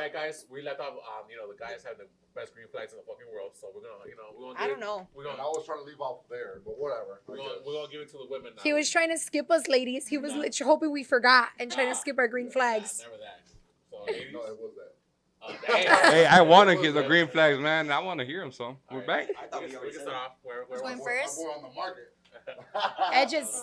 right, guys. We left off. The guys have the best green flags in the fucking world. So we're gonna. I don't know. I was trying to leave off there, but whatever. We're gonna give it to the women now. He was trying to skip us, ladies. He was hoping we forgot and trying to skip our green flags. Never that. So, ladies, no, it was that. Hey, I want to hear the green flags, man. I want to hear them, so we're back. I thought we can start off. Who's going first? We're on the market. Edges.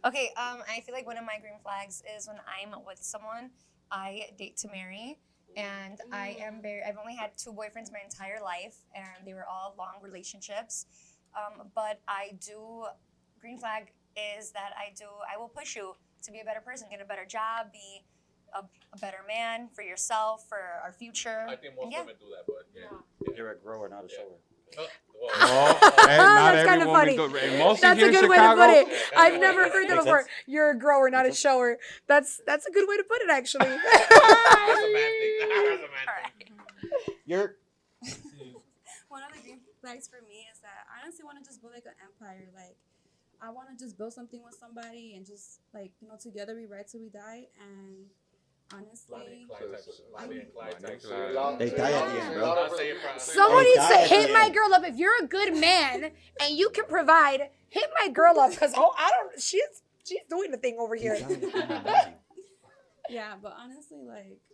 Okay, I feel like one of my green flags is when I'm with someone, I date to marry, and I've only had 2 boyfriends my entire life, and they were all long relationships. But green flag is that I will push you to be a better person, get a better job, be a better man for yourself, for our future. I think most women do that, but yeah. You're a grower, not a shower. That's kind of funny. That's a good way to put it. I've never heard that before. You're a grower, not a shower. That's a good way to put it, actually. That's a man thing. You're. One of the green flags for me is that I honestly want to just build like an empire. Like, I want to just build something with somebody and just together we ride till we die. And honestly, they die at the end, bro. Someone needs to hit my girl up. If you're a good man and you can provide, hit my girl up because she's doing the thing over here. Yeah, but honestly,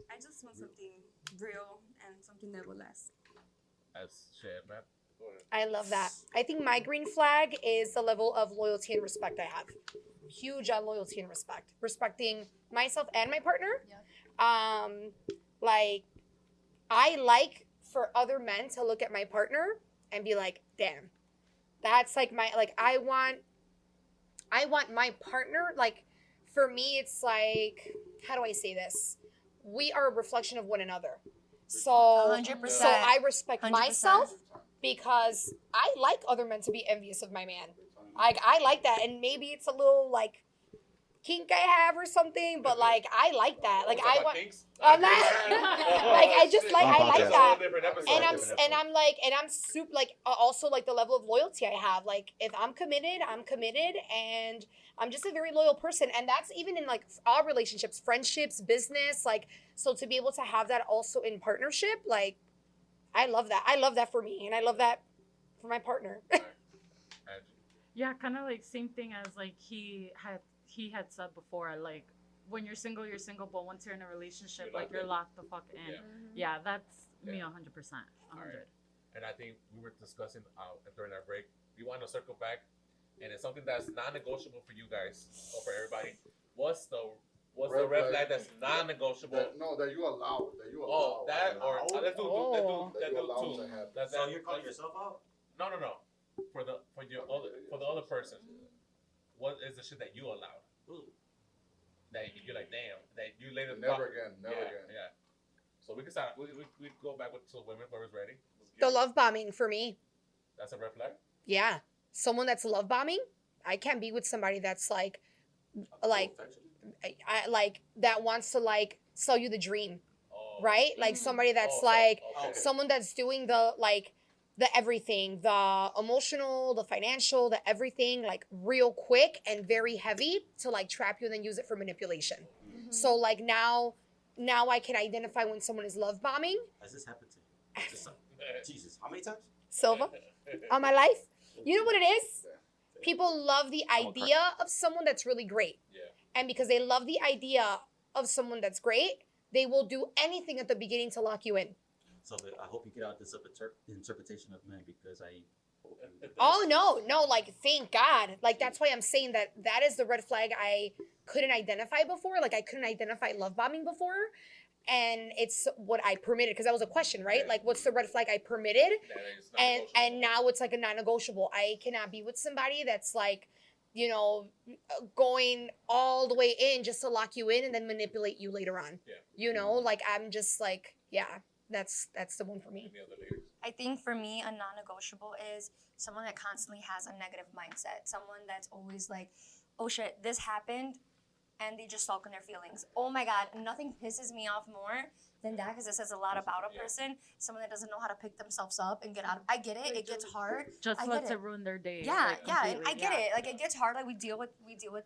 I just want something real and something that will last. That's shit, man. I love that. I think my green flag is the level of loyalty and respect I have. Huge on loyalty and respect. Respecting myself and my partner. Yeah. I like for other men to look at my partner and be like, damn, that's I want my partner, for me, it's how do I say this? We are a reflection of one another. So 100%. So I respect 100%. myself because I like other men to be envious of my man. I like that, and maybe it's a little kink I have or something, but I like that. I want. I'm not. I like that. And I'm super also the level of loyalty I have. If I'm committed, and I'm just a very loyal person, and that's even in all relationships, friendships, business. So to be able to have that also in partnership, I love that. I love that for me, and I love that for my partner. Yeah, kind of same thing as he had said before. When you're single, but once you're in a relationship, you're locked the fuck in. Yeah, that's me 100%. 100. Right. And I think we were discussing during our break. We want to circle back, and it's something that's non-negotiable for you guys or for everybody. What's the red flag that's non-negotiable? That you allow. Let's do two. So you're calling yourself out? No. For the other person, what is the shit that you allowed? That you're damn. That you later. Never again. Yeah. So we can start. We go back to women whoever's ready. The love bombing for me. That's a red flag. Yeah, someone that's love bombing. I can't be with somebody that's that wants to sell you the dream, right? Somebody that's someone that's doing the everything, the emotional, the financial, the everything, real quick and very heavy to trap you and then use it for manipulation. Mm-hmm. So now I can identify when someone is love bombing. Has this happened to you? Jesus, how many times? Silva, on my life. You know what it is? People love the idea of someone that's really great. Yeah. And because they love the idea of someone that's great, they will do anything at the beginning to lock you in. So I hope you get out this interpretation of men because I. Oh no! Thank God! That's why I'm saying that is the red flag I couldn't identify before. I couldn't identify love bombing before, and it's what I permitted because that was a question, right? What's the red flag I permitted? And now it's a non-negotiable. I cannot be with somebody that's going all the way in just to lock you in and then manipulate you later on. Yeah. I'm just yeah. That's the one for me. I think for me, a non-negotiable is someone that constantly has a negative mindset. Someone that's always oh shit, this happened, and they just sulk in their feelings. Oh my God, nothing pisses me off more than that because it says a lot about a person. Someone that doesn't know how to pick themselves up and get out. I get it. It gets hard. Just lets it ruin their day. Yeah, and I get it. It gets hard. We deal with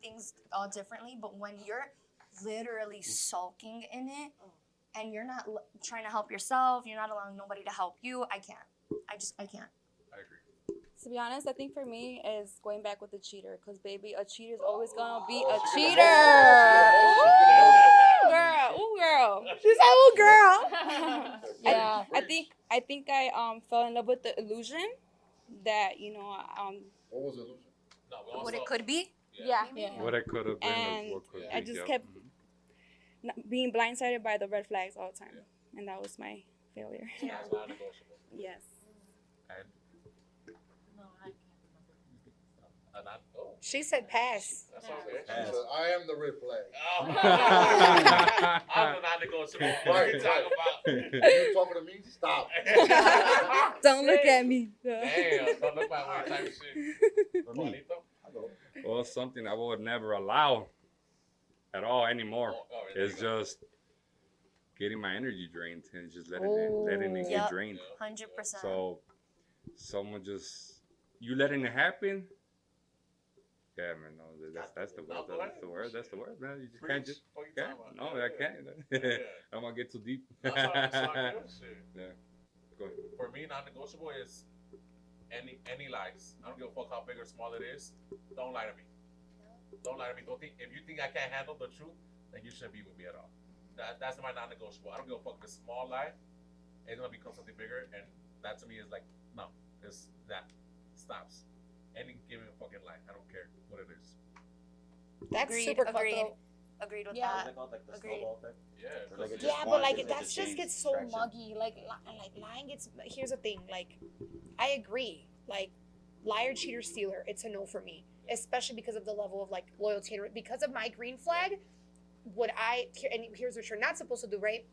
things all differently. But when you're literally sulking in it, and you're not trying to help yourself, you're not allowing nobody to help you, I can't. I can't. I agree. To be honest, I think for me is going back with the cheater, because baby, a cheater is always gonna be a cheater. Ooh, girl. She's like, oh, girl. Yeah, I think I fell in love with the illusion that What was the illusion? No, we also, What it could be. yeah. What it could have been. And What could I be, just yep. kept being blindsided by the red flags all the time, and that was my failure. That's non-negotiable. Yes. And No, I can't remember. She said pass. That sounds good. She said, I am the red flag. I'm the non-negotiable. Right, What are you talking about? You talking to me? Stop. Don't look at me. Damn, don't look my way type of shit. For me, Juanito? I'll go. Well, something I would never allow at all anymore is just getting my energy drained and just letting it get Yep. drained. 100%. So someone you letting it happen. Yeah, man, no, that's the word. That's the word, man. You just can't just can't. No, I can't. I'm gonna get too deep. That's not good shit. Yeah. Go ahead. For me, non-negotiable is any lies. I don't give a fuck how big or small it is. Don't lie to me. Don't lie to me. If you think I can't handle the truth, then you shouldn't be with me at all. That's my non-negotiable. I don't give a fuck if it's a small lie. It's gonna become something bigger, and that to me is like no. It's that stops. Any given fucking lie. I don't care what it is. That's Agreed, super agreed. cutthroat. Agreed with Yeah. What's that. it called? Like the Agreed. snowball effect? Yeah. Or like it Yeah, just but one, like it that just just gains gets so traction. muggy. Like lying gets. Here's the thing. Like, I agree. Like, liar, cheater, stealer. It's a no for me, especially because of the level of like loyalty and because of my green flag. And here's what you're not supposed to do, right?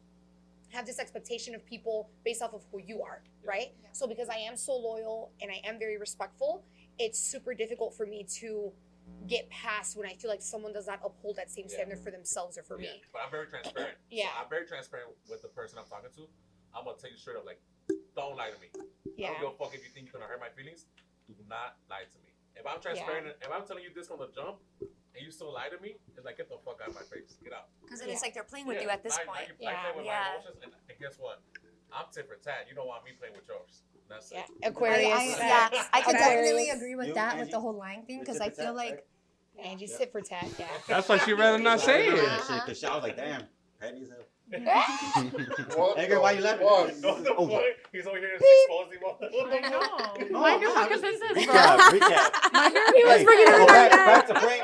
Have this expectation of people based off of who you are, right? Yeah. So because I am so loyal and I am very respectful, it's super difficult for me to get past when I feel like someone does not uphold that same standard for themselves or for me. But I'm very transparent. Yeah. So I'm very transparent with the person I'm talking to. I'm gonna tell you straight up, like, don't lie to me. I Yeah. don't give a fuck if you think you're gonna hurt my feelings. Do not lie to me. If I'm transparent, if I'm telling you this from the jump, and you still lie to me, it's like get the fuck out of my face. Get out. Because then it's like they're playing with you at this point. Now you play with Yeah. my emotions, and guess what? I'm tit for tat. You don't want me playing with yours. That's Yeah. it. Aquarius. I could definitely Aquarius. agree with You, that, with Angie? the whole lying thing, because I feel like Angie, sit for tat. Yeah. That's why she rather not say it. Yeah, shit, because I was like, damn, petty as hell. What Edgar, why you laughing? What? What the Oh. fuck? He's over here exposing what the I know. No, Mind your no, fucking just business, bro. recap. He was bringing go it back, back. back to frame.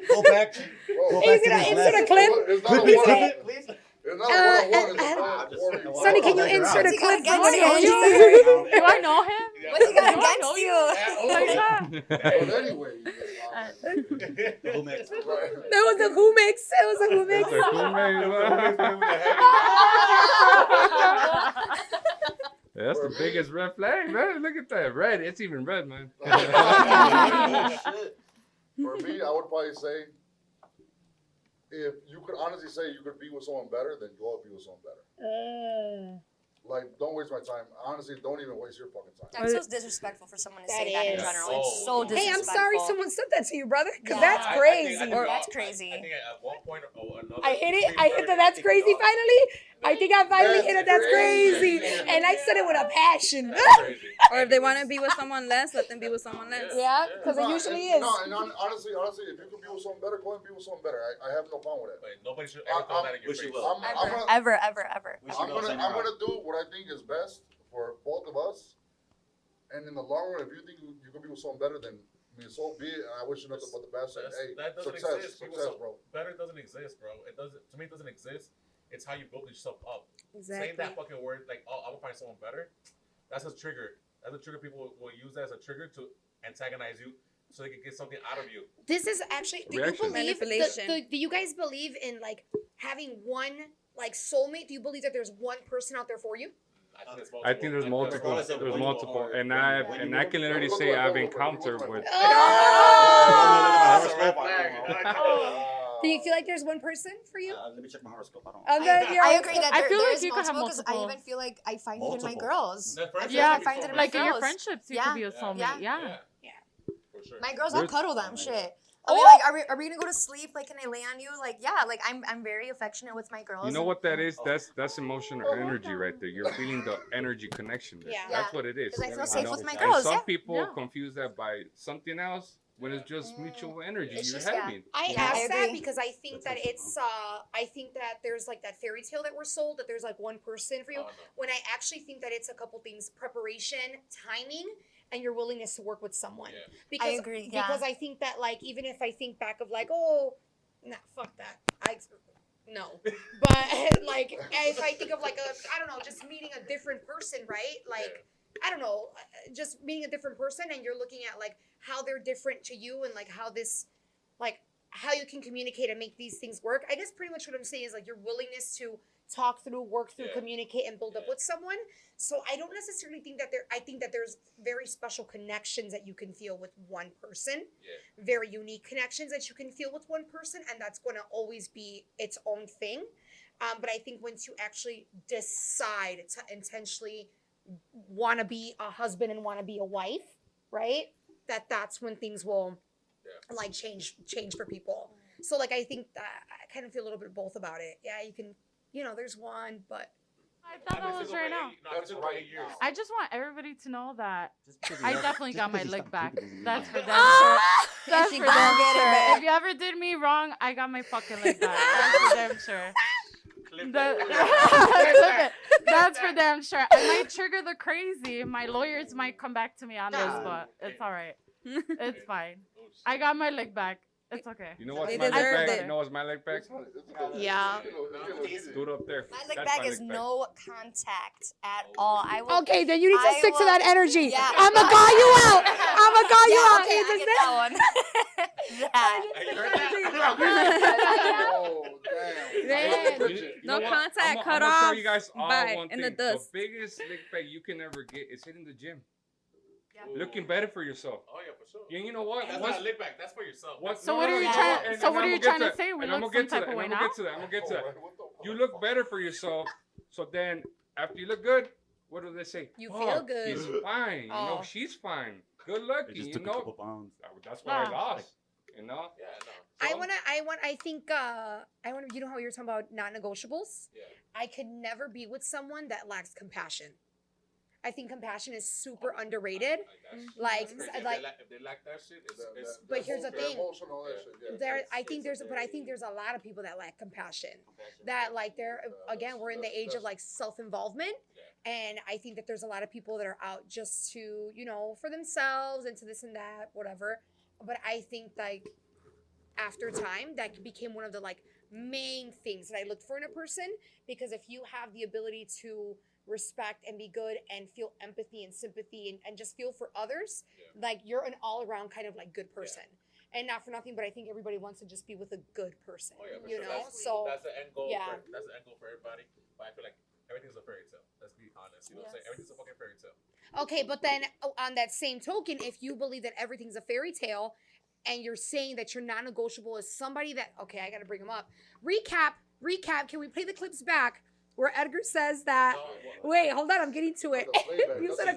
Go back. Go He's back to gonna this insert a last. clip. It's not a Clip one. it, please. It's not a one-on-one. It's a I'm just- one-on-one. Sonny, can you I'll let her insert a out. clip What's from he what got Angie against said? you? Do I know him? What's he got No, I against know you? Like that. But anyway, Who makes it? right. That was a who mix. It was a who mix. That's a cool man. That's the biggest red flag, man. Look at that. Red. It's even red, man. Shit. For me, I would probably say, if you could honestly say you could be with someone better, then you ought to be with someone better. Like, don't waste my time. Honestly, don't even waste your fucking time. That's so disrespectful for someone to say That that in is. general. It's so Hey, Hey, disrespectful. I'm sorry someone said that to you, brother, because Yeah. that's crazy. That's crazy. I think at one point or another. I hit it. I hit the that's crazy finally. I think I finally hit it. That's crazy. And I said it with a passion. That's crazy. Or if they want to be with someone less, let them be with someone less. Yeah, because it usually is. No, and honestly, if you could be with someone better, go ahead and be with someone better. I have no problem with it. But nobody should ever throw that in your Wish you face. will. I'm gonna, Ever. We should I'm go send her gonna out. do what I think is best for both of us. And in the long run, if you think you can be with someone better, then I mean, so be it. And I wish you nothing but the best. And hey, That doesn't success, exist. bro. Better doesn't exist, bro. It doesn't. To me, it doesn't exist. It's how you build yourself up. Saying that fucking word, like, oh, I'm gonna find someone better. That's a trigger. That's a trigger. People will use that as a trigger to antagonize you, so they can get something out of you. This is actually. Do you Reaction. believe? Manipulation. Do you guys believe in like having one like soulmate? Do you believe that there's one person out there for you? I think there's multiple. Regardless of There's when you multiple, go hard, and when you I go- can literally Look say at my I've phone, encountered look at my with. Oh! That's a red flag. Do you feel like there's one person for you? Let me check my horoscope. I don't. I agree that I there, feel like there's you could have multiple, 'cause I multiple. even feel like I find it in my Multiple. girls. Yeah, I find it in Like in your girls. friendships, you Yeah. could be a soulmate. Yeah. Yeah. For sure. My girls, I'll There's- cuddle them. Shit. I'll be like, are we gonna go to sleep? Like, can I lay on you? Like, yeah, like I'm very affectionate with my girls. You know what that is? That's emotional energy right there. You're feeling the energy connection there. Yeah. That's what it is. Because I feel safe with my And girls. some people confuse that by something else when it's just mutual energy It's you're just, having. I Yeah, I asked that agree. because I think that it's I think that there's like that fairy tale that we're sold that there's like one person for you. Oh, no. When I actually think that it's a couple things: preparation, timing, and your willingness to work with someone. Yeah. Because, I agree, yeah. Because I think that like even if I think back of like, oh, nah, fuck that. No. But like if I think of like I don't know, just meeting a different person, right? Like I don't know, just meeting a different person and you're looking at like how they're different to you and like how this like how you can communicate and make these things work. I guess pretty much what I'm saying is like your willingness to talk through, work through, communicate and build up with someone. So I don't necessarily think that I think that there's very special connections that you can feel with one person. Yeah. Very unique connections that you can feel with one person, and that's going to always be its own thing. But I think once you actually decide to intentionally want to be a husband and want to be a wife, right? That's when things will like change for people. So like I think that I kind of feel a little bit both about it. Yeah, you can, there's one, but I thought that was right now. That's right. I just want everybody to know that Just because I you- definitely just got my because you lick stop back. drinking doesn't mean That's you- for damn sure. That's She for gonna damn get it sure. back. If you ever did me wrong, I got my fucking lick back. That's for damn sure. That's for damn sure. I might trigger the crazy. My lawyers might come back to me on this, but it's all right. It's fine. I got my lick back. It's okay. You know what's They my leg deserved back? it. You know what's my leg back? Yeah. Stood up there. My lick That's back my is leg back. no contact at all. I will. Okay, then you need to I stick to will- that energy. Yeah. I'ma call you out. I'ma call you out. Okay, You I just get that one. that. You heard that? Oh, damn. Man. You No know what? contact, cut I'm gonna tell off, you guys all bye, one in thing. the dust. The biggest lick back you can ever get is hitting the gym. Yeah. Looking better for yourself. Oh yeah, for sure. And you know what? That's Once- not a lick back. That's for yourself. once- So no, what no, are you no, trying- and so I'm what are gonna you get trying to that, say? We and I'm look gonna get some to type that, of and way I'm gonna get to that. I'm gonna get to that. You look better for yourself. So then, after you look good, what do they say? You Oh, feel good. He's fine. You know, Oh. she's fine. Good It looking. just You took a know, couple pounds. that's what I Nah. lost. You know. Yeah, no. I So- want you know how you're talking about non-negotiables? Yeah. I could never be with someone that lacks compassion. I think compassion is super underrated. Like, That's crazy. If they lack that shit, it's But here's the thing. Emotional, that shit, yeah. There, I It's think a there's very- a lot of people that lack compassion. That like they're again, we're in the age of like self-involvement, and I think that there's a lot of people that are out just to for themselves and to this and that, whatever. But I think like after time, that became one of the like main things that I looked for in a person, because if you have the ability to respect and be good and feel empathy and sympathy and just feel for others, like you're an all-around kind of like good person. And not for nothing, but I think everybody wants to just be with a good person. Oh, yeah, for you sure. know, That's so the end goal. yeah. That's the end goal for everybody. But I feel like everything's a fairy tale. Let's be honest. You know what I'm saying? Everything's a fucking fairy tale. okay. But then on that same token, if you believe that everything's a fairy tale, and you're saying that your non-negotiable is somebody that I got to bring them up. Recap. Can we play the clips back where Edgar says that? Wait, hold on. I'm getting to it. You said a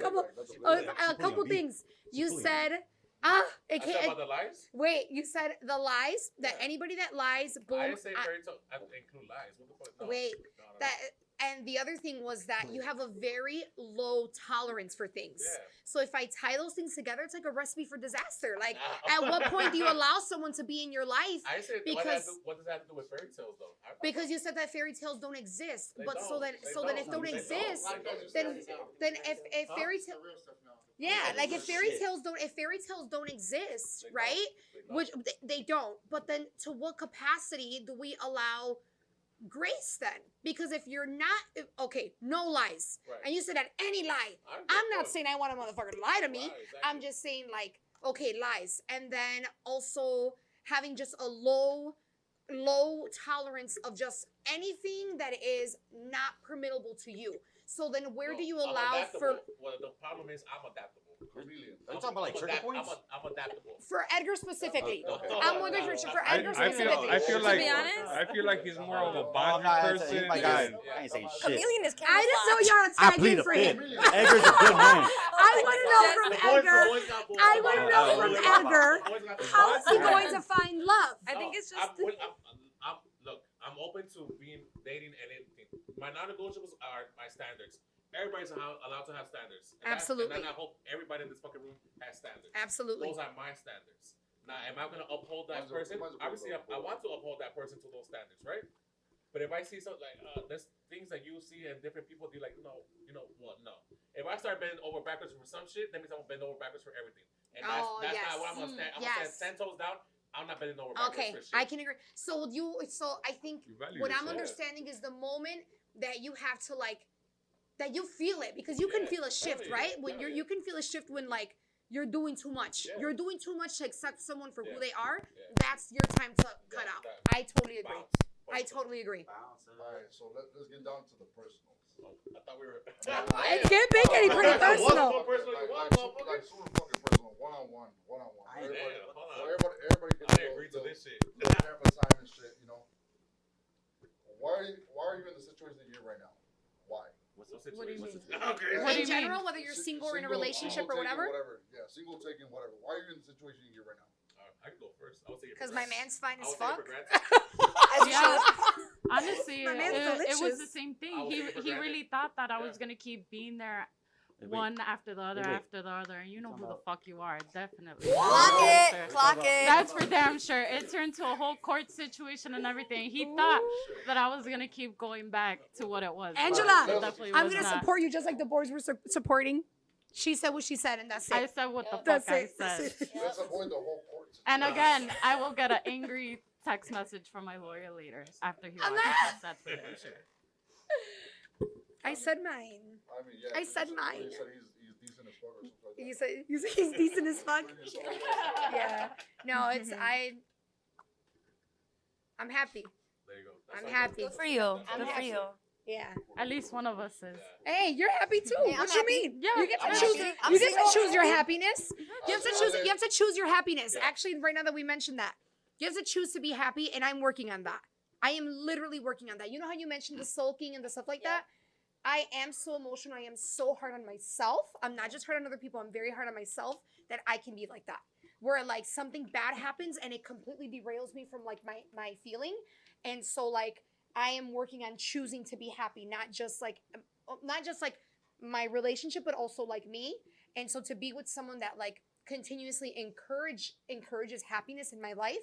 couple things. You said. I It said can't. about the lies? Wait, you said the lies that anybody that lies, boom. I didn't say fairy tale. I include lies. What the fuck? No. Wait, No. that and the other thing was that you have a very low tolerance for things. Yeah. So if I tie those things together, it's like a recipe for disaster. Like, at what point do you allow someone to be in your life? I said Because what does that have to do with fairy tales though? because you said that fairy tales don't exist, They but don't. so that They if don't They exist, They then if fairy tale like if fairy tales don't exist, They don't. right? They don't. Which they don't. But then to what capacity do we allow grace then? Because if you're not no lies, Right. and you said that any lie, I'm not saying I want a motherfucker to lie to me. I'm just saying like lies, and then also having just a low tolerance of just anything that is not permittable to you. So then where do you allow for? Well, the problem is I'm adaptable. Chameleon. Are you talking about like trigger points? I'm adaptable. For Edgar specifically. Okay. I'm wondering for Edgar I feel specifically. To be honest, I feel like he's more of a Oh, boundary no, person. I ain't saying shit. Chameleon is I didn't know camouflage. you're on I tag plead in the for fifth. him. Edgar's a good man. I want to know from Edgar. I want to know from Edgar. How is he going to find love? I think it's just. Look, I'm open to dating and anything. My non-negotiables are my standards. Everybody's allowed to have standards. Absolutely. And I hope everybody in this fucking room has standards. Absolutely. Those are my standards. Now, am I going to uphold that person? Obviously, I want to uphold that person to those standards, right? But if I see something like, there's things that you see and different people do, like, no, you know what? No. If I start bending over backwards for some shit, that means I'm going to bend over backwards for everything. And that's not what I'm going to stand. I'm going to stand 10 toes down. I'm not bending over backwards for shit. I can agree. So I think what I'm yourself. understanding is the moment that you have to like, that you feel it, because you can feel a shift, right? When you can feel a shift when like you're doing too much. Yeah. You're doing too much to accept someone for who they are. Yeah. That's your time to cut out. I totally agree. Bounce. I totally agree. Alright, so let's get down to the personals. I thought we were. It can't make any pretty personal. Like super fucking personal, one-on-one. Everybody can I agree to this shit. have a time and shit, you know. Why are you in the situation that you're in right now? Why? What do mean? you mean? What do In you general, mean? whether you're single or in a relationship or taking, whatever. Yeah, single taking whatever. Why are you in the situation you're in right now? I can go first. I would take it. Because my man's fine as I would fuck. take it for granted. Yeah. Honestly, My man's it was delicious. the same I thing. will take it for He granted. really thought that I Yeah. was gonna keep being there, Wait. one after the other, Wait. after the other, and you know who the fuck you are, definitely. Clock it. Clock it. That's for damn sure. It turned to a whole court situation and everything. He thought that I was gonna keep going back to what it was. but Angela, it definitely I'm was gonna not. support you just like the boys were supporting. She said what she said, and that's it. I said what the fuck That's I it. said. Let's avoid the whole court situation. And again, I will get an angry text message from my lawyer later after he watches this. That's for damn sure. I said mine. I mean, yeah. I said you mine. You said he's decent as fuck or something like that. You say he's decent as fuck. Yeah. No, it's I'm happy. There you go. I'm happy. Good for you. I'm Good for happy. you. Yeah. At least one of us is. Hey, you're happy too. Hey, What I'm you happy. mean? Yeah, You get to I'm choose. happy. I'm You get single. to choose your happiness. You have to choose. it. You have to choose your happiness. Yeah. Actually, right now that we mentioned that, you have to choose to be happy, and I'm working on that. I am literally working on that. You know how you mentioned the sulking and the stuff like that? I am so emotional. I am so hard on myself. I'm not just hard on other people. I'm very hard on myself that I can be like that. Where like something bad happens and it completely derails me from like my feeling. And so like I am working on choosing to be happy, not just like my relationship, but also like me. And so to be with someone that like continuously encourages happiness in my life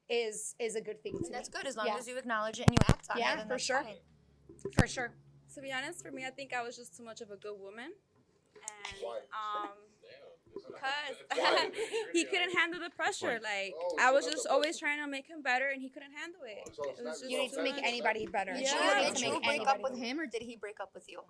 is a good thing to me. That's good as long Yeah. as you acknowledge it and you act on it. Yeah, and for that's sure. fine. For sure. To be honest, for me, I think I was just too much of a good woman, and Why? because he couldn't handle the pressure. Like Oh, I so was that's just the always trying to make him better, and he couldn't handle it. So It was just You need to make too much. anybody better. Did Yeah. You need you, to did you make break up anybody with better. him or did he break up with you?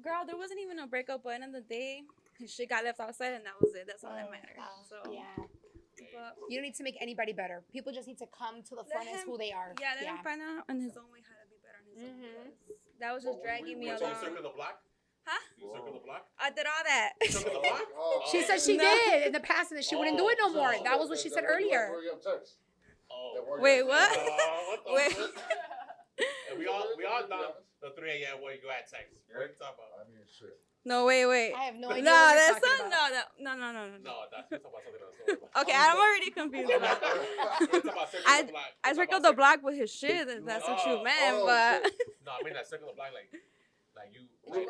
Girl, there wasn't even a breakup, but at the end of the day, his shit got left outside, and that was it. That's all that mattered. So Yeah. but You don't need to make anybody better. People just need to come to the Let front as him- who they are. yeah, let him find out on his own way how to be better on his own. Mhm. Because that was just dragging me So you along. circle the block? Huh? You circle the block? I did all that. Circle the block? Oh, She said she No. did in the past and that she wouldn't do it no more. Oh, That was what she said earlier. Where you have text? Oh. That where you Wait, have what? text? What the Wait. fuck? And we all done the 3 a.m. where you at text. What are you talking about? I mean, shit. No, wait. I have no idea. No, what you're that's talking not. about. No. No, that's you're talking about something else. Okay, I'm already confused. We're talking about circle I- the block. I circled the block with his shit. If that's what you meant, Oh, but No, I mean that circle the block like you. Did you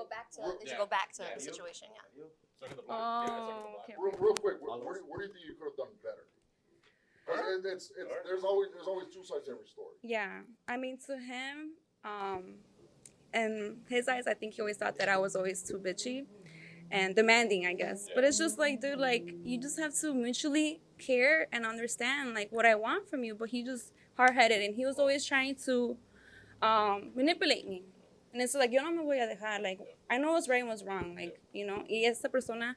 go back to Yeah. the situation? Yeah. Circle the block. Yeah, circle the Oh, block. okay. Real quick, where do you think you could have done better? 'Cause it's there's always two sides to every story. yeah. I mean, to him, in his eyes, I think he always thought that I was always too bitchy and demanding, I guess. But it's just like, dude, like you just have to mutually care and understand like what I want from you. But he just hard-headed, and he was always trying to manipulate me. And it's like, yo no me voy a dejar. Like, I know what's right and what's wrong. Like, you know, y esta persona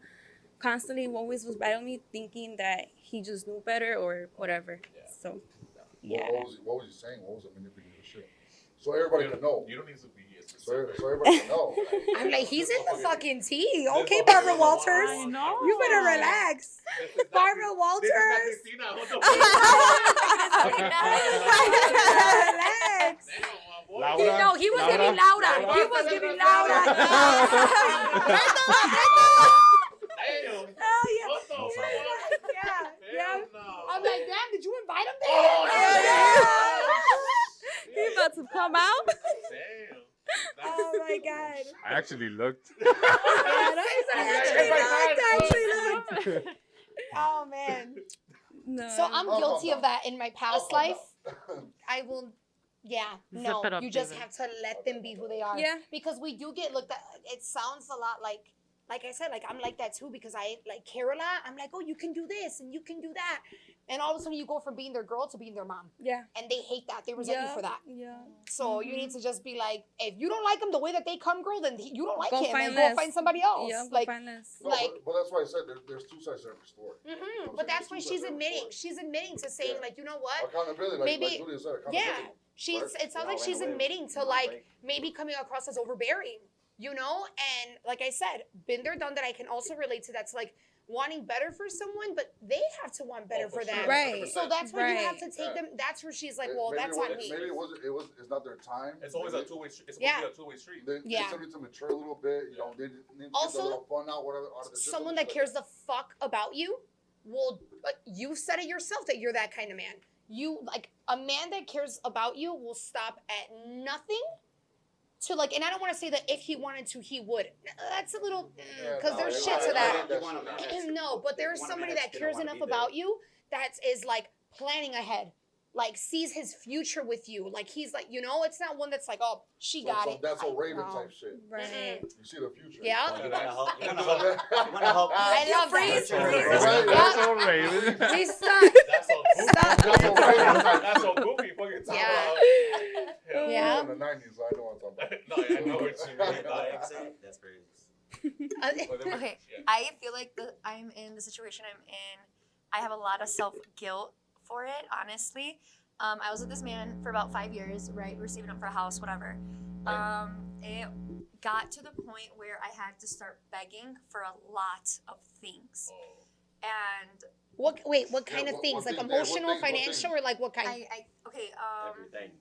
constantly always was battling me, thinking that he just knew better or whatever. So, yeah. What was he saying? What was it manipulating the shit? So everybody can know. You don't need to be So everybody know. I'm like, he's in the fucking tea. Okay, Barbara Walters. I know. You better relax. Barbara Walters. Relax. Laura, He was giving Laura. He was giving Laura. Oh, yeah. Yeah. I'm like, damn, did you invite him there? He about to come out. Oh my God. I actually looked. Oh man. No. So I'm guilty of that in my past life. I will. Yeah, Zip no, it up, you just David. have to let them be who they are. Yeah. Because we do get looked at. It sounds a lot like I said, like I'm like that too because I like care a lot. I'm like, oh, you can do this and you can do that, and all of a sudden you go from being their girl to being their mom, Yeah. and they hate that. They resent you for that. Yeah. So you need to just be like, if you don't like them the way that they come, girl, then you don't like Go him, find and less. go find somebody else. Yeah. Like, Find less. No, like- but that's why I said there's two sides to every story. but that's why she's admitting. She's admitting to saying, Yeah. like, you know what? Accountability, like Maybe- Julia said, Yeah, accountability. she's. Right. It sounds like she's admitting to like maybe coming across as overbearing, you know. And like I said, been there, done that. I can also relate to that. To like wanting better for someone, but they have to want better for them. Right. So that's where you have Right. to take them. That's where she's like, Maybe well, that's on me. Maybe it's not their time. It's always a Maybe two-way street. It's Yeah. supposed to be a two-way street. They Yeah. still need to mature a little bit. You know, they need to Also, get a little fun out, whatever. Out of the system. Someone that cares the fuck about you will. You said it yourself that you're that kind of man. You like a man that cares about you will stop at nothing to like, and I don't want to say that if he wanted to, he would. That's a little because there's shit to that. No, but there's somebody that cares enough about you that is like planning ahead, like sees his future with you. Like he's like, you know, it's not one that's like, oh, she got it. That's a Raven No. type shit. Right. You see the future. Yeah. You wanna help? You wanna help? You wanna help? I love Freeze, that. Right. That's all Raven. We stop. That's all goofy. That's all goofy. Fucking talk Yeah. about. Yeah. In the 90s, I know what I'm talking about. No, I know what you mean. That's crazy. Okay, I feel like I'm in the situation I'm in. I have a lot of self guilt for it, honestly. I was with this man for about 5 years, right? We were saving up for a house, whatever. It got to the point where I had to start begging for a lot of things. And What kind of what things? Like things? emotional, What things? financial, or like what kind? okay, Everything.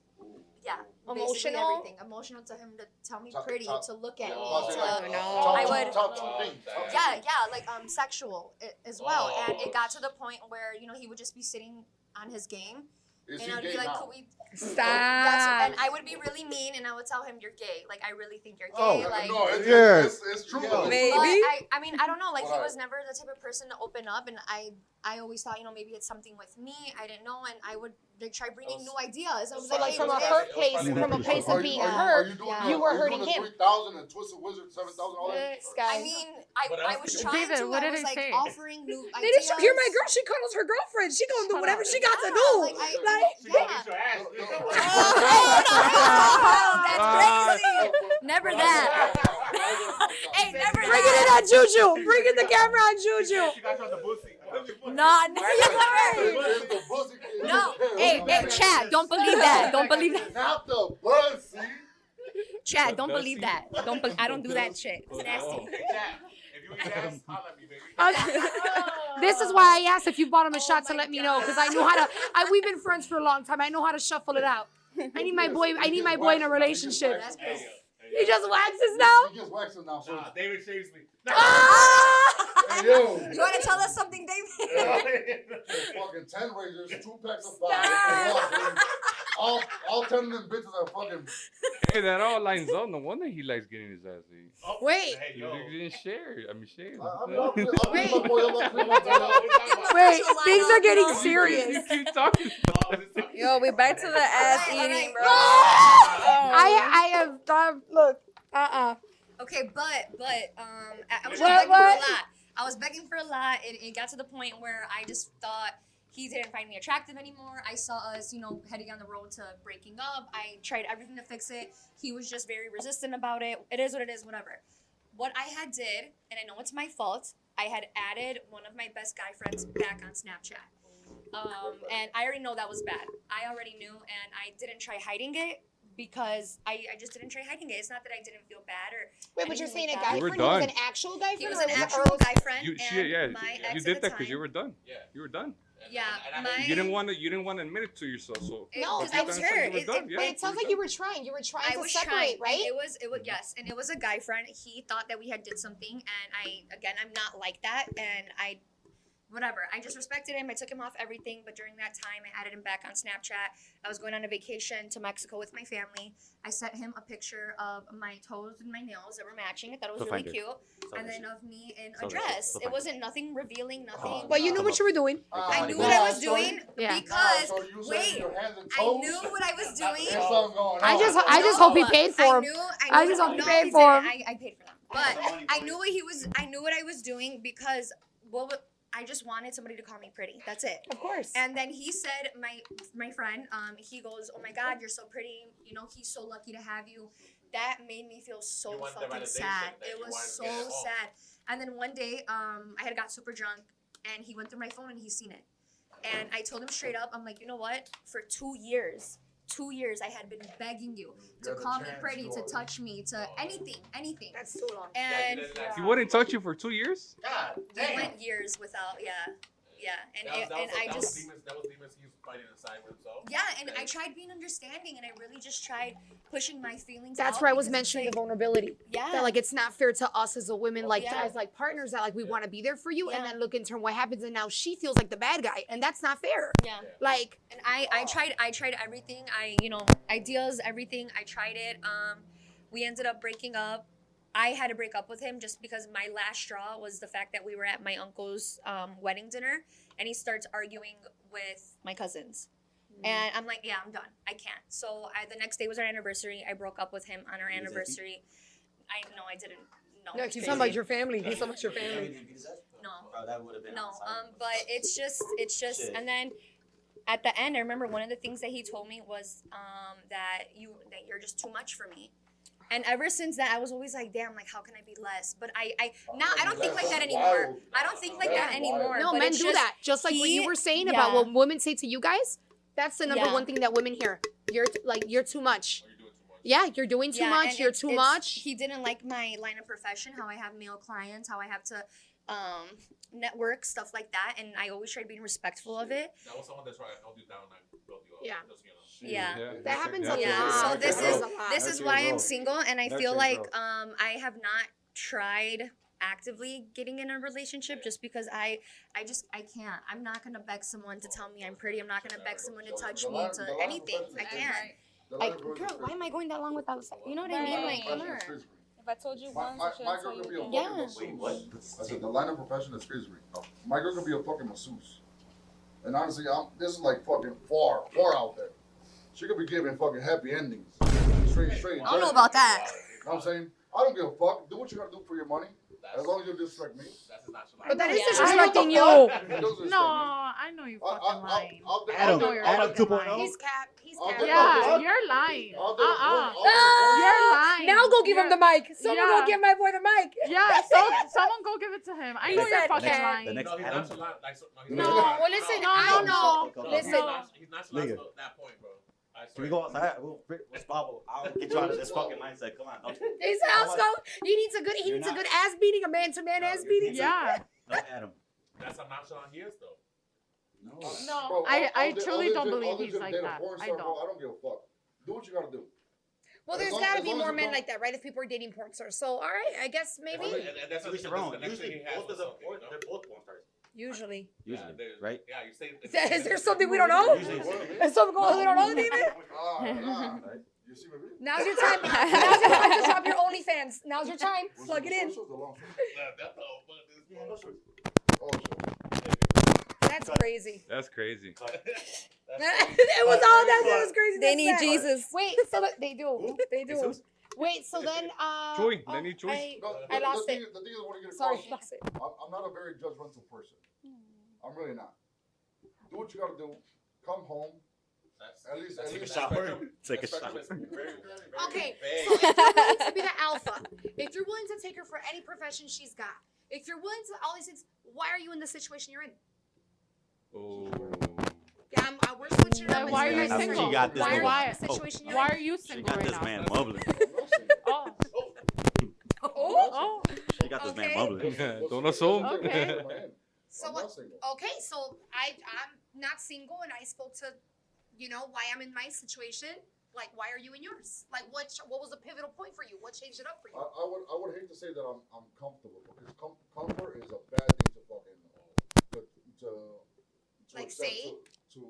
yeah, basically Emotional? everything. Emotional to him to tell me Top- pretty, top- to look at me, Top- to top- no. top- I would- top two things. yeah, like sexual as well. Oh. And it got to the point where he would just be sitting on his game, Is and he I'd gay be like, now? could we? Stop. And I would be really mean, and I would tell him, "You're gay. Like I really think you're gay." Oh, like. no, Yeah. it's true. Yeah. though. Maybe. But I mean, I don't know. Like he Why? was never the type of person to open up, and I always thought, maybe it's something with me. I didn't know, and I would try bringing new ideas. I was So like hey, from a what if- hurt place, from a place of being hurt, you were hurting him. 3,000 and Twisted Wizard 7,000. All that. This guy. I mean, I was trying David, to. what I did was I like say? offering new They ideas. didn't hear my girl. She calls her girlfriend. She gonna do Shut whatever up. she got to Yeah, do. like, Like, She gonna eat your ass. That's crazy. Never that. Hey, never bring it in that. on Juju. Bring in the camera on Juju. She got you on the pussy. No, never. It's the pussy kid. No. Hey, Chad, don't believe that. Don't believe that. Not the pussy. Chad, don't believe that. I don't do that shit. It's nasty. Hey, Chad, if you eat ass, holla at me, baby. This is why I asked if you bought him a shot to let me know, because I knew how to. We've been friends for a long time. I know how to shuffle it out. I need my boy in a relationship. That's crazy. He just waxes now. He just waxing now. So. Nah, David shaves me. Hey, yo. You want to tell us something, David? Fucking 10 razors, 2 packs of 5. All 10 of them bitches are fucking. Hey, that all lines up. No wonder he likes getting his ass eat. Wait. Hey, You yo. didn't share. I mean, share. I'll be my boy. I'm Wait, things are getting You serious. keep talking. Yo, we back to the ass eating, bro. I have look. Okay, but I was just What, begging what? for a lot. I was begging for a lot. It got to the point where I just thought he didn't find me attractive anymore. I saw us, heading on the road to breaking up. I tried everything to fix it. He was just very resistant about it. It is what it is, whatever. What I had did, and I know it's my fault, I had added one of my best guy friends back on Snapchat. And I already know that was bad. I already knew, and I didn't try hiding it because I just didn't try hiding it. It's not that I didn't feel bad or. Wait, but you're saying a like guy that. You were friend? He was done. an actual guy friend? He was or an was it actual Earl? guy friend. You, and my ex you at did the that because time- you were done. Yeah. You were done. Yeah, And my. You didn't want to admit it to yourself. So No, because I I was was hurt. But it sounds like you were trying. You were trying I to was separate, trying, right? and it was yes, and it was a guy friend. He thought that we had did something, and I'm not like that, and whatever. I just respected him. I took him off everything, but during that time, I added him back on Snapchat. I was going on a vacation to Mexico with my family. I sent him a picture of my toes and my nails that were matching. I thought it was really cute. And then of me in a dress. It wasn't nothing revealing, nothing. But you knew what you were doing. I knew what I was doing Yeah. because wait, I knew what I was doing. There's something going on. I just hope he paid for him. I just hope he paid for him. I paid for them, but I knew what I was doing because I just wanted somebody to call me pretty. That's it. Of course. And then he said, my friend, he goes, "Oh my God, you're so pretty. You know, he's so lucky to have you." That made me feel so You wanted the fucking validation sad. that It you was wanted to so get it off. sad. And then one day, I had got super drunk, and he went through my phone and he's seen it. And I told him straight up, I'm like, you know what? For 2 years, I had been begging you to call me pretty, to touch me, to anything. That's too long. And He wouldn't touch you for 2 years. God we damn. went years without, and That was just. demons he was fighting inside with himself. Yeah, and I tried being understanding, and I really just tried pushing my feelings. That's out where I was because mentioning it's the vulnerability. yeah, That like it's not fair to us as a women, like Yeah. as like partners, that like we want to be there for you, and Yeah. then look in turn what happens, and now she feels like the bad guy, and that's not fair. yeah. Like And I tried everything. Ideas, everything. I tried it. We ended up breaking up. I had to break up with him just because my last straw was the fact that we were at my uncle's wedding dinner, and he starts arguing with my cousins. And I'm like, yeah, I'm done. I can't. So the next day was our anniversary. I broke up with him on our anniversary. I didn't. No, no, it's he's crazy. talking about your family. He's talking about your family. No. Oh, that would have been No, outside. but it's just, Shit. and then at the end, I remember one of the things that he told me was that you're just too much for me. And ever since that, I was always like, damn, like how can I be less? But I don't think like that anymore. I don't think like that anymore. No, but men it's do just, that. Just like what you were saying about yeah. what women say to you guys. That's the number Yeah. one thing that women hear. You're too much. Or you're doing too much. Yeah, you're doing too Yeah, much. and You're it's- too it's- much. He didn't like my line of profession, how I have male clients, how I have to network, stuff like that. And I always tried being respectful of it. That was someone that's right. I held you down. I built you up. Yeah. Just, you know. Yeah. That happens a Yeah, lot. so this That is happens a lot. this is That's why your I'm growth. single, and I That's feel your like growth. I have not tried actively getting in a relationship just because I can't. I'm not gonna beg someone to tell me I'm pretty. I'm not gonna beg someone to touch me, to anything. I can't. Girl, why am I going that long without sex? You know what I mean? Like, come on. If I told you once, My I should girl tell could be you a again. fucking Yeah. masseuse. Wait, what? I said the line of profession is squeeze me. My girl could be a fucking masseuse. And honestly, this is like fucking far out there. She could be giving fucking happy endings. Straight. I don't know about that. You know what I'm saying? I don't give a fuck. Do what you gotta do for your money. As long as you disrespect me. That's his nonchalant. But that is Yeah. disrespecting you. No, I know you fucking lying. Adam, know you're Adam fucking 2.0. lying. He's cap. He's I'll cap. do- Yeah, you're lying. You're lying. Now go give him the mic. Someone Yeah. go give my boy the mic. Yeah, so someone go give it to him. I know He you're said fucking cat. lying. The next No, he's Adam. nonchalant. Like, he's No, nonchalant. well, listen, No, I don't no, know. no. Listen, He's nonchalant Nigga. to that point, bro. I Can we swear. go outside? We'll squabble. I'll get you out of this fucking mindset. Come on. he said, "Let's go." He needs a You're good not. ass beating, a man to man ass beating. Yeah. No, Adam. That's how nonchalant he is, though. No, I truly don't believe he's like that. I don't. I don't give a fuck. Do what you gotta do. Well, As there's long- got to as be long as more you men don't- like that, right? If people are dating porn stars. So, all right, I guess maybe. And that's At least the you're wrong. connection Usually, he has both with of them, something, you know? they're both porn stars. Usually. Usually, there's- right? Yeah, you say. Is there something we don't know? Usually. There's something going on we don't know, David? Right? You see what I mean? Now's your time. Now's your time to drop your OnlyFans. Now's your time. Plug it in. That's crazy. That's crazy. It was all that. That was crazy. They That's need sad. Jesus. Wait, so they do. They do. Jesus? Wait, so then Chuy, they need Chuy. I lost it. The thing is, when you get Sorry, across, lost it. I'm not a very judgmental person. I'm really not. Do what you gotta do. Come home. At least Take a that shower. spectrum- Take a that spectrum shower. is very, very Okay, vague. so if you're willing to be the alpha, if you're willing to take her for any profession she's got, if you're willing to all these things, why are you in the situation you're in? Oh. Yeah, we're switching it up. Why are you I think single? she got this Why man. are you in the situation you're Why in? are you She single got right this now? man mumbling. Oh. Oh. She got this man Okay. mumbling. Don't assume. Okay. So I'm what? not single. Okay, so I'm not single, and I spoke to, why I'm in my situation. Like, why are you in yours? Like, what was the pivotal point for you? What changed it up for you? I would hate to say that I'm comfortable because comfort is a bad thing to fucking to Like, accept, say? to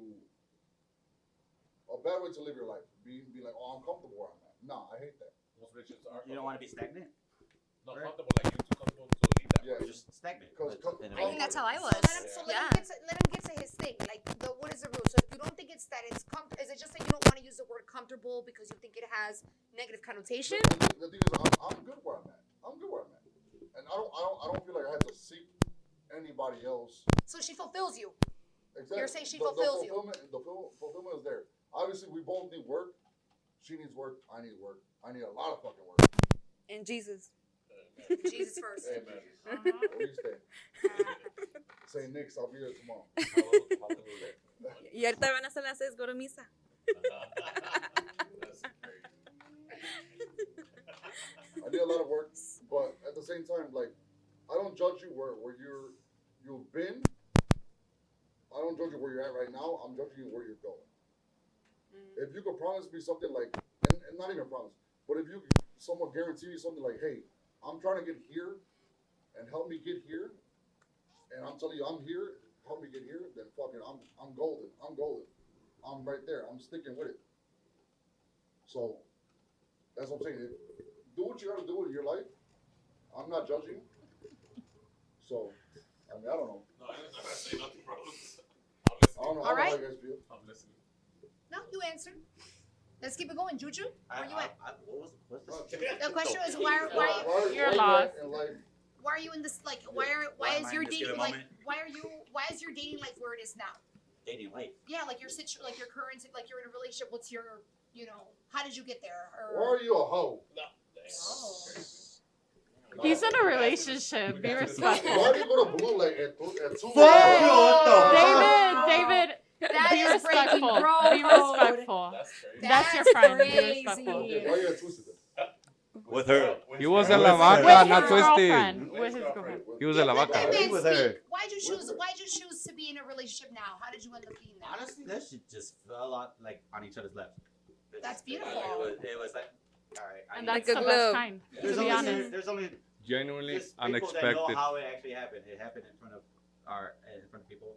a bad way to live your life. Be like, oh, I'm comfortable where I'm at. No, I hate that. Most relationships are You don't want to be stagnant? no Right. comfortable, like you're too comfortable to leave that. Yeah, Or just stagnant? Because I think that's how I was. So Yeah. let him get to his thing. Like, what is the rule? So if you don't think it's that it's is it just that you don't want to use the word comfortable because you think it has negative connotation? the thing is, I'm good where I'm at. I'm good where I'm at, and I don't feel like I have to seek anybody else. So she fulfills you. Exactly. You're saying she fulfills you. The fulfillment is there. Obviously, we both need work. She needs work. I need work. I need a lot of fucking work. And Jesus. Jesus first. Amen. Uh-huh. Where you stay? Say Nick's. I'll be there tomorrow. Y ahorita van a hacer las 6, go to misa. That's crazy. I need a lot of work, but at the same time, like, I don't judge you where you've been. I don't judge you where you're at right now. I'm judging you where you're going. If you could promise me something like, and not even promise, but if you could somewhat guarantee me something like, hey, I'm trying to get here, and help me get here, and I'm telling you I'm here, help me get here, then fucking I'm golden. I'm golden. I'm right there. I'm sticking with it. So that's what I'm saying. Do what you gotta do in your life. I'm not judging. So I mean, I don't know. No, I'm not saying nothing, bro. I don't know. All I don't know right. how you guys feel. I'm listening. No, you answered. Let's keep it going. Juju, where you at? What's this? The question is why You're lost. in life? why are you in this like why Why is am I your in this dating given like moment? why is your dating life where it is now? Dating life. Yeah, like your like your current like you're in a relationship. What's your how did you get there? Why are you a hoe? No. Oh. He's in a relationship. Be respectful. Why do you go to Blue Lake at 2 David, That be is breaking respectful. road. Be respectful. That's crazy. That's your friend. Be crazy. respectful. Okay, why you at Twisted then? With her. He was in With La her. Vaca, With not his Twisted. girlfriend. With his girlfriend. He was in La Let that Vaca. man With speak. her. Why'd you choose to be in a relationship now? How did you end up being there? Honestly, that shit just fell out like on each other's laps. That's beautiful. It was like, all right. And Like that's a the glove. best kind, to There's be only, honest. there's only Genuinely just people that know unexpected. how it actually happened. It happened in front of people.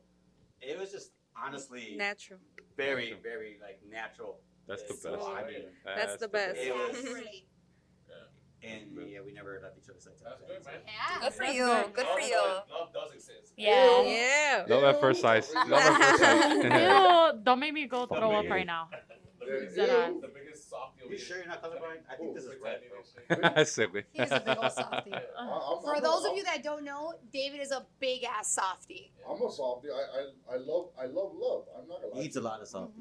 It was just honestly Natural. very, very like natural. That's the So, best. I mean, That's the best. It Yeah, was- really. and yeah, we never left each other sight. That's good, man. Yeah. Good for That's you. good. Good for you. Love does exist. Yeah. Yeah. Love at first sight. Love at first sight. Ew, don't make me go throw up right now. The biggest softy over You here. sure you're not colorblind? I think this is Pretending right. and shit. Silly. He is a big old softie. For those of you that don't know, David is a big ass softie. I'm a softie. I love love. I'm not gonna lie. He eats a lot of salt.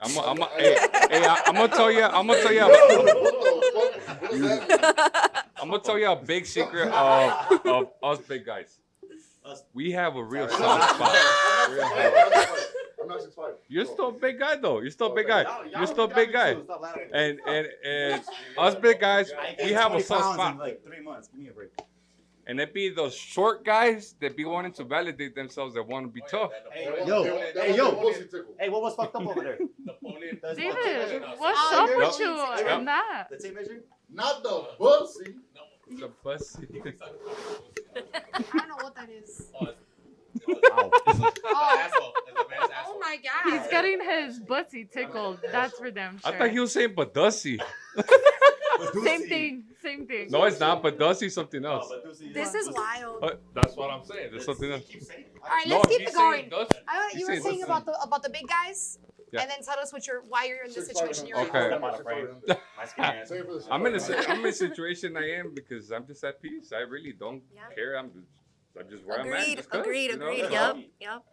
I'm gonna tell you. I'm gonna tell you. What is that? I'm gonna tell you a big secret of us big guys. We have a real soft spot. I'm not 6'5". You're still a big guy though. You're still a big guy. You're still a big guy. And us big guys, we have a soft spot. in like 3 months. Give me a break. And it be those short guys that be wanting to validate themselves that want to be tough. Hey, yo. Pussy tickle. Hey, what was fucked up over there? Napoleon. David, Oh, what's yeah. up with Yep. you and that? The tape measure? Not the pussy. The pussy. I don't know what that is. Oh, Ow. Oh, Oh my god. He's getting his bussy tickled. That's for them I sure. thought he was saying Badussy. Same thing. Same thing. No, it's not. Badussy something Oh, else. This is wild. That's what I'm saying. There's something else. All right, No, let's keep he's it going. saying Dusty. You were He's saying saying about the big guys, Yeah. and then tell us why you're in the 6'5" situation you're and in. Okay. I'm not afraid. My skin ass. Same for the I'm in 6'5". a situation I am because I'm just at peace. I really don't Yeah. care. I'm just where I'm at. Agreed. just 'cause, Agreed. you know? Agreed. So, Yep.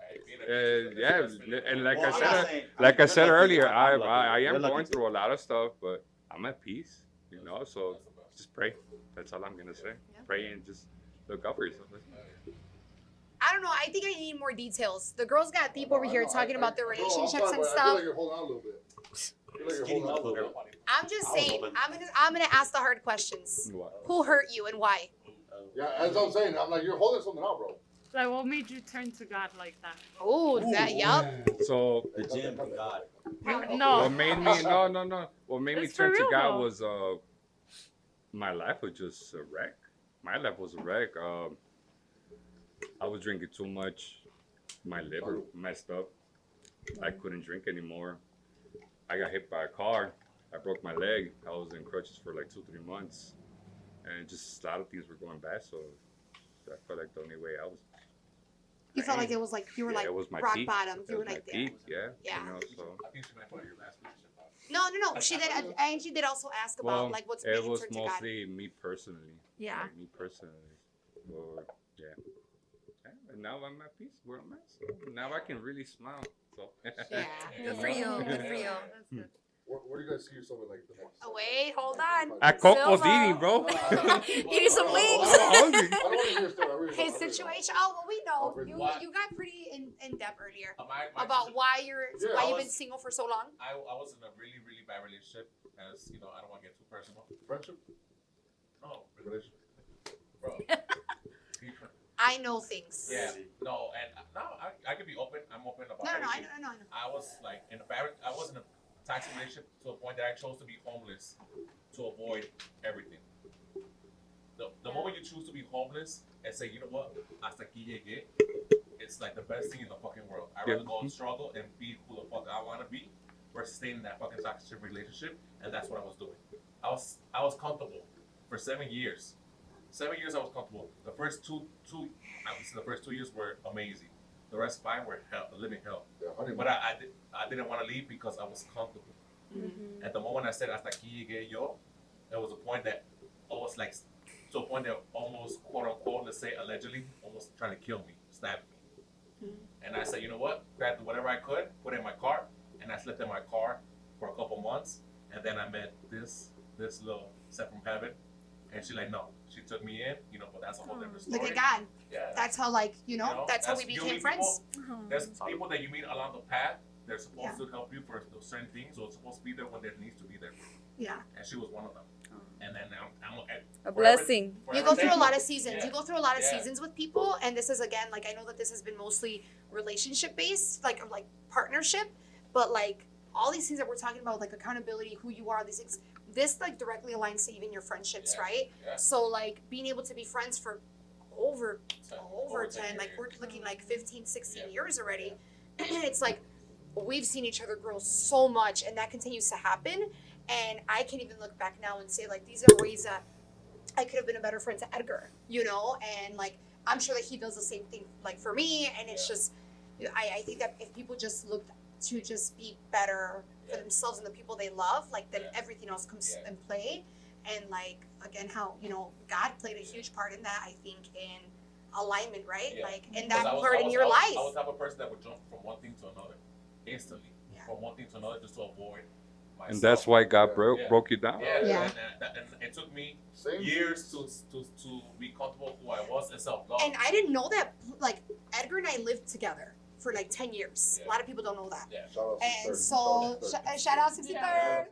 yeah, and like Well, I I'm not said, saying- like I said you're lucky. earlier, I'm lucky. I You're am lucky going too. through a lot of stuff, but I'm at peace. You know, so just pray. That's all I'm gonna say. Yeah. Pray and just look out for yourself. I don't know. I think I need more details. The girls got deep over here talking about their relationships and I stuff. feel like you're holding on a little bit. I'm just saying. I'm gonna ask the hard questions. Who hurt you and why? Yeah, as I'm saying, I'm like, you're holding something out, bro. Like, what made you turn to God like that? Oh, that, yup. So The gym, God. No. what made me no. What made me It's turn for to real, God though. was my life was just a wreck. My life was a wreck. I was drinking too much. My liver messed up. I couldn't drink anymore. I got hit by a car. I broke my leg. I was in crutches for like 2-3 months, and just a lot of things were going bad. So I felt like the only way I was. You felt like it was like you were like it was my rock peak. bottom. It You were was my like there. peak, yeah. Yeah. You know, so. I think she meant for your last relationship. No. She did. And she did also ask about Well, like what's made it you was turn to God. mostly me personally. Yeah. Like, me personally. Well, yeah. And now I'm at peace where I'm at. So now I can really smile. So. Yeah. Good for you. Good for you. That's good. Where do you guys see yourself in like the next? Oh, wait, hold on. At Coco's Silva. eating, bro. Eating some wings. I'm hungry. I don't want to hear your story. I really His don't. situation. Oh, well, we know What? you got pretty in depth earlier My about situ- why you've I been was- single for so long. I was in a really, really bad relationship. As you know, I don't want to get too personal. Friendship, No, relationship. bro. I know things. Yeah. No, and I can be open. I'm open about No, I everything. know. I was like in a bad. I was in a toxic relationship to a point that I chose to be homeless to avoid everything. The moment you choose to be homeless and say, you know what, hasta aquí llegué, it's like the best thing in the fucking world. I'd rather go and struggle and be who the fuck I want to be versus staying in that fucking toxic relationship, and that's what I was doing. I was comfortable for 7 years. 7 years I was comfortable. The first two obviously the first 2 years were amazing. The rest 5 were hell, living hell. Yeah, honeymoon. But I didn't want to leave because I was comfortable. Mm-hmm. At the moment I said hasta aquí llegué yo, it was a point that I was like to a point that almost quote unquote, let's say allegedly, almost trying to kill me, stab me. And I said, you know what? Grabbed whatever I could, put it in my car, and I slept in my car for a couple months, and then I met this little set from heaven, and she like, no, she took me in, you know, but that's a whole different story. Look at God. Yeah. That's how that's how we you became meet friends. people- There's people that you meet along the path. They're supposed to help you for those certain things, or it's supposed to be there when there needs to be there. Yeah. And she was one of them. And then I'm A blessing. You go through a lot of seasons. Yeah. You go through a lot of Yeah. seasons with people, and this is again like I know that this has been mostly relationship based, like partnership, but like all these things that we're talking about, like accountability, who you are, these things. This like directly aligns to even your friendships, Yeah. right? Yeah. So like being able to be friends for over 10, like we're years. looking like 15, 16 Yeah. years already. It's like we've seen each other grow so much, and that continues to happen. And I can even look back now and say, like, these are ways that I could have been a better friend to Edgar, you know? And, like, I'm sure that he does the same thing, like, for me. And it's just, I think that if people just looked to just be better for themselves and the people they love, like, then everything else comes in play. And, like, again, how, you know, God played a huge part in that, I think, in alignment, right? Yeah. Like, and Because that I was- part I in was- your I was- life. I was the type of person that would jump from one thing to another instantly. Yeah. From one thing to another just to avoid myself. And that's why God Yeah. broke you down. Yeah. Yeah. And it took me Same. years to be comfortable who I was and self-love. And I didn't know that, like, Edgar and I lived together for like 10 years. Yeah. A lot of people don't know that. Yeah. Shout out to And Third. so, Shout out to Third. shout out to the Yeah. third.